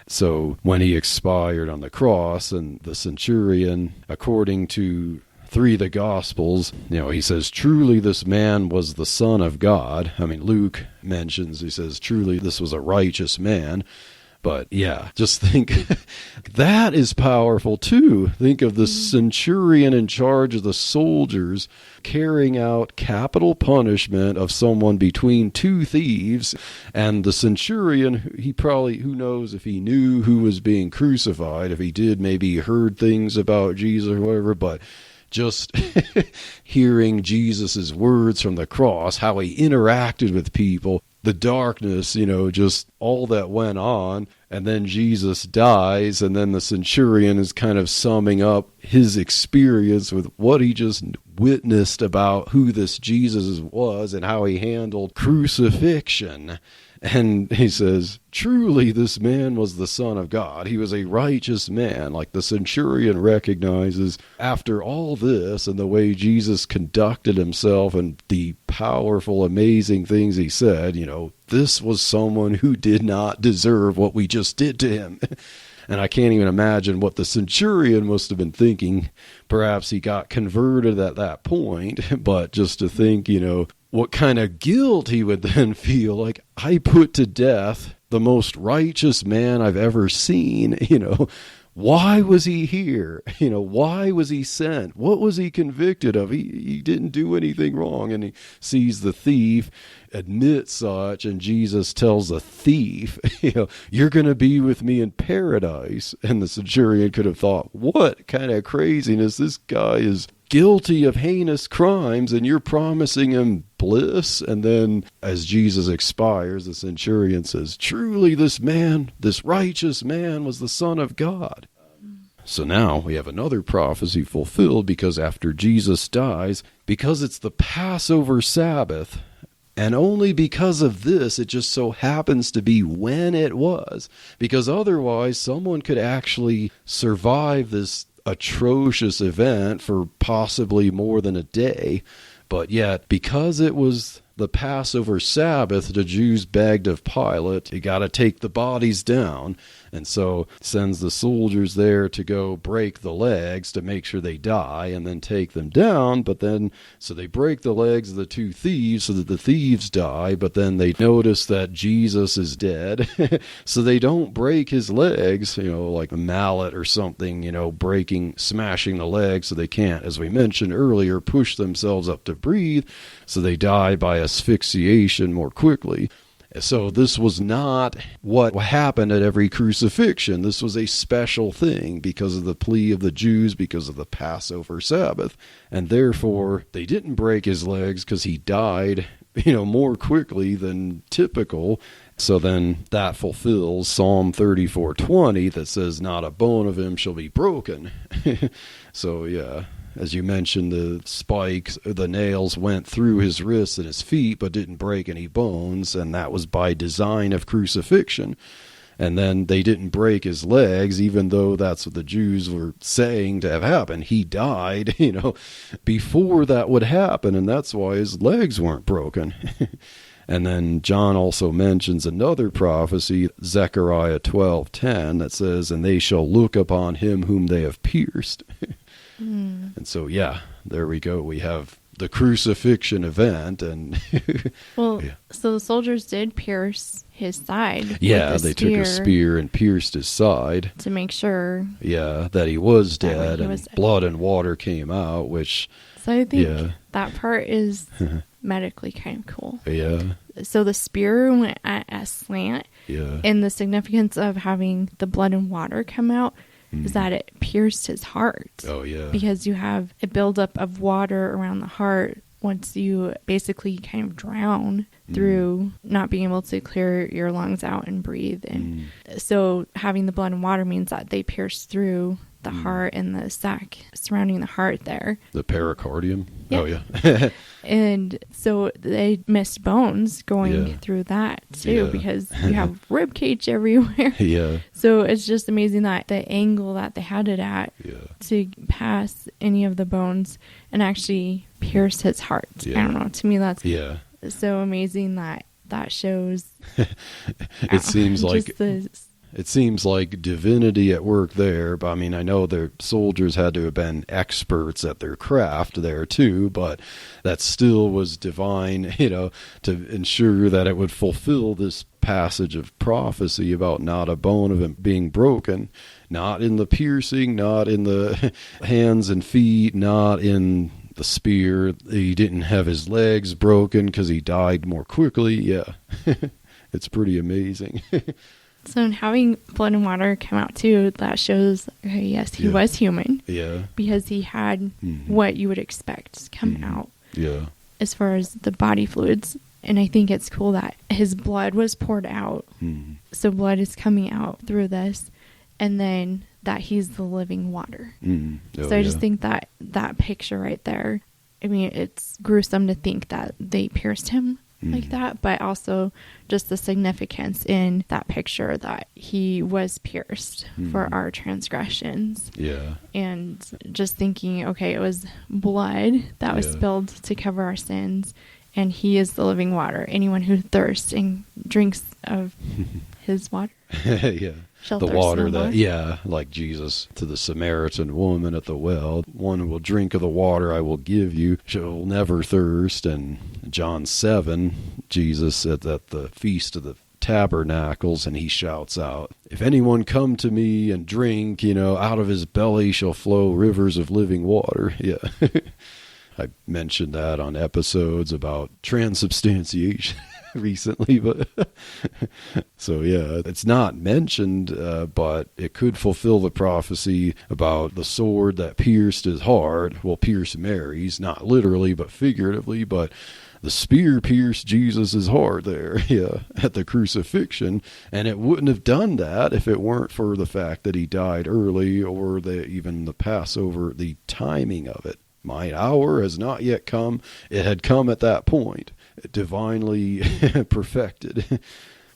So when he expired on the cross, and the centurion, according to 3 of the Gospels, he says, truly this man was the Son of God. Luke mentions, he says, truly this was a righteous man. But yeah, just think, that is powerful too. Think of the centurion in charge of the soldiers carrying out capital punishment of someone between 2 thieves. And the centurion, he probably, who knows if he knew who was being crucified, if he did, maybe he heard things about Jesus or whatever, but just hearing Jesus's words from the cross, how he interacted with people, the darkness, just all that went on. And then Jesus dies, and then the centurion is kind of summing up his experience with what he just witnessed about who this Jesus was and how he handled crucifixion. And he says, truly this man was the Son of God. He was a righteous man. Like the centurion recognizes after all this and the way Jesus conducted himself and the powerful, amazing things he said, this was someone who did not deserve what we just did to him. And I can't even imagine what the centurion must have been thinking. Perhaps he got converted at that point, but just to think, what kind of guilt he would then feel, like, I put to death the most righteous man I've ever seen. Why was he here? Why was he sent? What was he convicted of? He didn't do anything wrong. And he sees the thief, admit such, and Jesus tells the thief, you're going to be with me in paradise. And the centurion could have thought, what kind of craziness? This guy is guilty of heinous crimes, and you're promising him bliss. And then as Jesus expires, the centurion says, truly this righteous man was the Son of God. So now we have another prophecy fulfilled, because after Jesus dies, because it's the Passover Sabbath, and only because of this, it just so happens to be when it was, because otherwise someone could actually survive this atrocious event for possibly more than a day. But yet, because it was the Passover Sabbath, the Jews begged of Pilate, you got to take the bodies down. And so sends the soldiers there to go break the legs to make sure they die and then take them down. But then, so they break the legs of the two thieves so that the thieves die. But then they notice that Jesus is dead. So they don't break his legs, like a mallet or something, smashing the legs so they can't, as we mentioned earlier, push themselves up to breathe. So they die by asphyxiation more quickly. So this was not what happened at every crucifixion. This was a special thing because of the plea of the Jews, because of the Passover Sabbath. And therefore, they didn't break his legs because he died, more quickly than typical. So then that fulfills Psalm 34:20 that says, not a bone of him shall be broken. So, yeah. As you mentioned, the spikes, the nails went through his wrists and his feet, but didn't break any bones, and that was by design of crucifixion. And then they didn't break his legs, even though that's what the Jews were saying to have happened. He died, before that would happen, and that's why his legs weren't broken. And then John also mentions another prophecy, Zechariah 12:10, that says, and they shall look upon him whom they have pierced. And so, yeah, there we go. We have the crucifixion event. And well, so the soldiers did pierce his side. Yeah, they took a spear and pierced his side. To make sure. Yeah, that he was dead. And blood and water came out, which. So I think that part is medically kind of cool. Yeah. So the spear went at a slant. Yeah. And the significance of having the blood and water come out is that it pierced his heart. Oh, yeah. Because you have a buildup of water around the heart once you basically kind of drown through not being able to clear your lungs out and breathe. And so having the blood and water means that they pierced through the heart and the sac surrounding the heart there. The pericardium? Yeah. Oh, yeah. And so they missed bones going through that too, because you have rib cage everywhere. Yeah. So it's just amazing that the angle that they had it at to pass any of the bones and actually pierce his heart. I don't know. To me, that's so amazing that shows. It seems like it seems like divinity at work there. But I mean, I know the soldiers had to have been experts at their craft there too, but that still was divine, to ensure that it would fulfill this passage of prophecy about not a bone of him being broken, not in the piercing, not in the hands and feet, not in the spear. He didn't have his legs broken because he died more quickly. Yeah. It's pretty amazing. So in having blood and water come out too, that shows, okay, yes, he was human. Yeah. Because he had what you would expect come out. Yeah. As far as the body fluids. And I think it's cool that his blood was poured out. So blood is coming out through this. And then that he's the living water. So I just think that picture right there, I mean, it's gruesome to think that they pierced him like that, but also just the significance in that picture that he was pierced for our transgressions. Yeah. And just thinking, okay, it was blood that was spilled to cover our sins, and he is the living water. Anyone who thirsts and drinks of his water. Yeah. Shelters the water no more. that, yeah, like Jesus to the Samaritan woman at the well, one will drink of the water I will give you, shall never thirst. And John 7, Jesus at the Feast of the Tabernacles, and he shouts out, if anyone come to me and drink, out of his belly shall flow rivers of living water. Yeah. I mentioned that on episodes about transubstantiation recently, but so yeah, it's not mentioned, but it could fulfill the prophecy about the sword that pierced his heart will pierce Mary's, not literally but figuratively, but the spear pierced Jesus' heart there, yeah, at the crucifixion, and it wouldn't have done that if it weren't for the fact that he died early, or even the Passover, the timing of it. Mine hour has not yet come. It had come at that point, divinely perfected.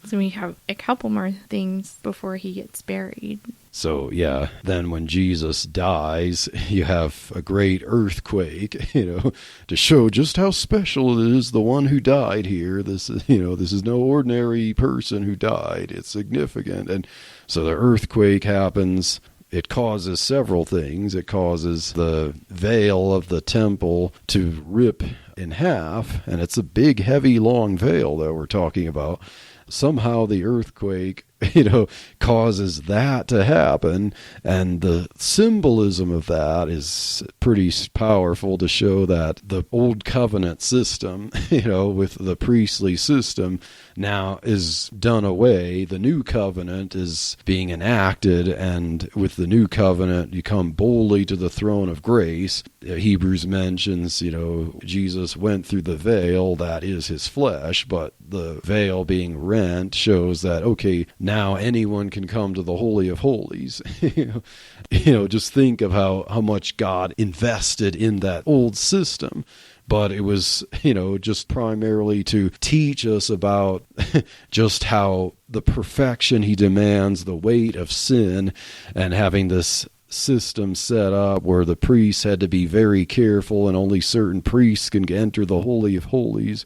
So we have a couple more things before he gets buried. So, yeah, then when Jesus dies, you have a great earthquake, to show just how special it is, the one who died here. This is no ordinary person who died. It's significant. And so the earthquake happens. It causes several things. It causes the veil of the temple to rip in half, and it's a big, heavy, long veil that we're talking about. Somehow the earthquake, causes that to happen, and the symbolism of that is pretty powerful to show that the old covenant system, with the priestly system, now is done away. The new covenant is being enacted, and with the new covenant, you come boldly to the throne of grace. Hebrews mentions, Jesus went through the veil, that is his flesh, but the veil being rent shows that, okay, now anyone can come to the Holy of Holies. Just think of how much God invested in that old system. But it was, just primarily to teach us about just how the perfection he demands, the weight of sin, and having this system set up where the priests had to be very careful and only certain priests can enter the Holy of Holies.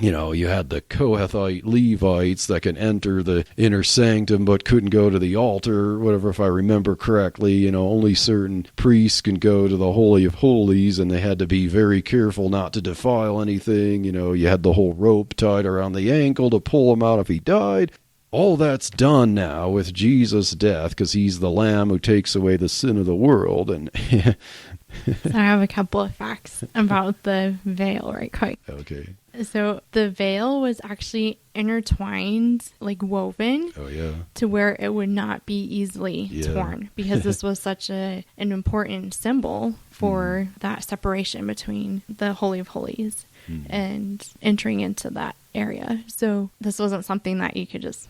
You had the Kohathite Levites that can enter the inner sanctum but couldn't go to the altar, or whatever, if I remember correctly. Only certain priests can go to the Holy of Holies, and they had to be very careful not to defile anything. You had the whole rope tied around the ankle to pull him out if he died. All that's done now with Jesus' death, because he's the Lamb who takes away the sin of the world. And So I have a couple of facts about the veil right quick. Okay. So the veil was actually intertwined, like woven, to where it would not be easily torn, because this was such an important symbol for that separation between the Holy of Holies and entering into that area. So this wasn't something that you could just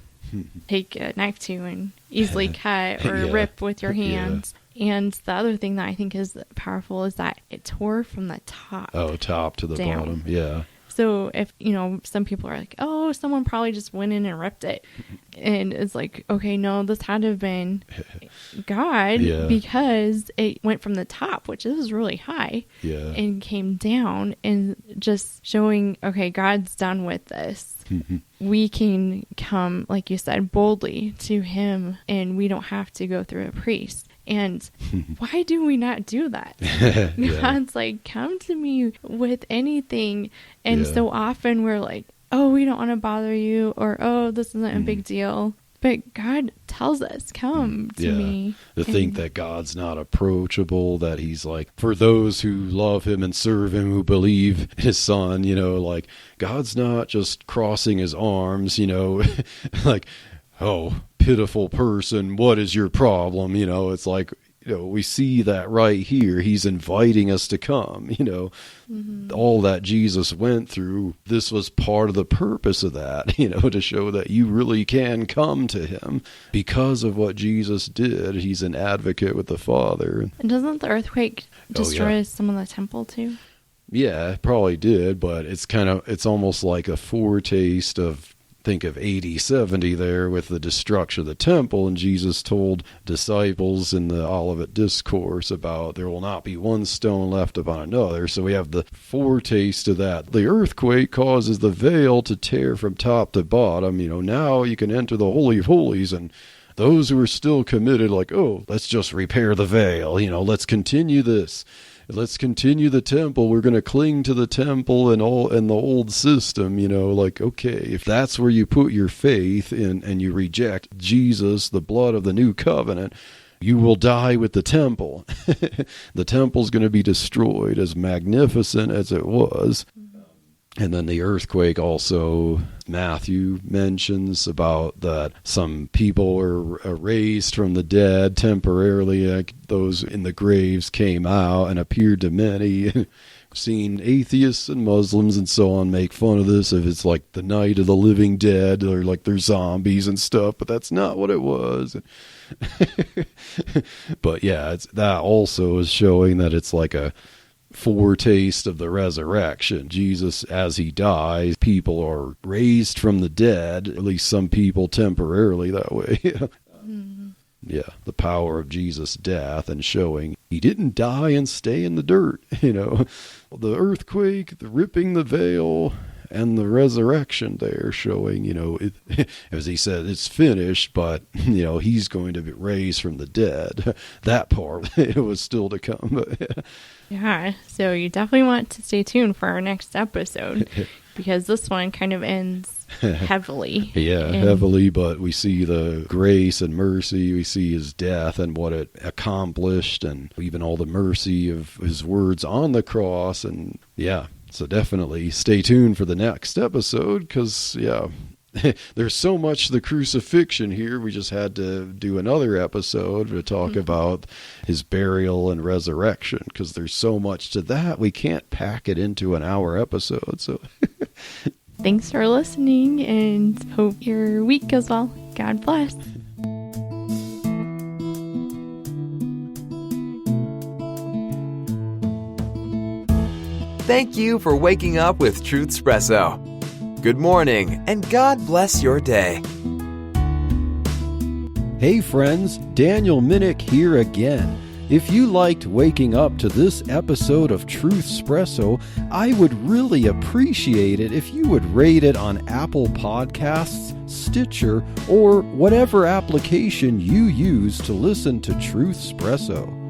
take a knife to and easily cut or rip with your hands. And the other thing that I think is powerful is that it tore from the top. Oh, top to the down. bottom, yeah. So if, some people are like, oh, someone probably just went in and ripped it. And it's like, okay, no, this had to have been God, because it went from the top, which is really high, and came down, and just showing, okay, God's done with this. We can come, like you said, boldly to him, and we don't have to go through a priest. And why do we not do that? God's like, come to me with anything. And so often we're like, oh, we don't want to bother you, or, oh, this isn't a big deal. But God tells us, come to me. To think that God's not approachable, that he's like, for those who love him and serve him, who believe his son, like, God's not just crossing his arms, like, oh, pitiful person, what is your problem? It's like, we see that right here. He's inviting us to come, all that Jesus went through. This was part of the purpose of that, to show that you really can come to him because of what Jesus did. He's an advocate with the Father. And doesn't the earthquake destroy some of the temple too? Yeah, it probably did, but it's almost like a foretaste of, think of AD 70 there with the destruction of the temple, and Jesus told disciples in the Olivet Discourse about there will not be one stone left upon another. So we have the foretaste of that. The earthquake causes the veil to tear from top to bottom. Now you can enter the Holy of Holies, and those who are still committed, like, oh, let's just repair the veil, let's continue this. Let's continue the temple. We're going to cling to the temple and the old system, like, okay, if that's where you put your faith in and you reject Jesus, the blood of the new covenant, you will die with the temple. The temple's going to be destroyed, as magnificent as it was. And then the earthquake also, Matthew mentions about that some people were raised from the dead temporarily, like those in the graves came out and appeared to many. Seen atheists and Muslims and so on make fun of this if it's like the night of the living dead or like they're zombies and stuff, but that's not what it was. But yeah, that also is showing that it's like a foretaste of the resurrection. Jesus, as he dies, people are raised from the dead, at least some people temporarily that way. Yeah, the power of Jesus' death and showing he didn't die and stay in the dirt, The earthquake, the ripping the veil, and the resurrection there showing, as he said, it's finished, but, he's going to be raised from the dead. That part, it was still to come. Yeah, so you definitely want to stay tuned for our next episode because this one kind of ends heavily. Yeah, heavily, but we see the grace and mercy. We see his death and what it accomplished and even all the mercy of his words on the cross. And yeah, so definitely stay tuned for the next episode because, yeah, there's so much the crucifixion here. We just had to do another episode to talk about his burial and resurrection because there's so much to that. We can't pack it into an hour episode. So thanks for listening and hope your week goes well. God bless. Thank you for waking up with Truthspresso. Good morning, and God bless your day. Hey friends, Daniel Minnick here again. If you liked waking up to this episode of Truthspresso, I would really appreciate it if you would rate it on Apple Podcasts, Stitcher, or whatever application you use to listen to Truthspresso.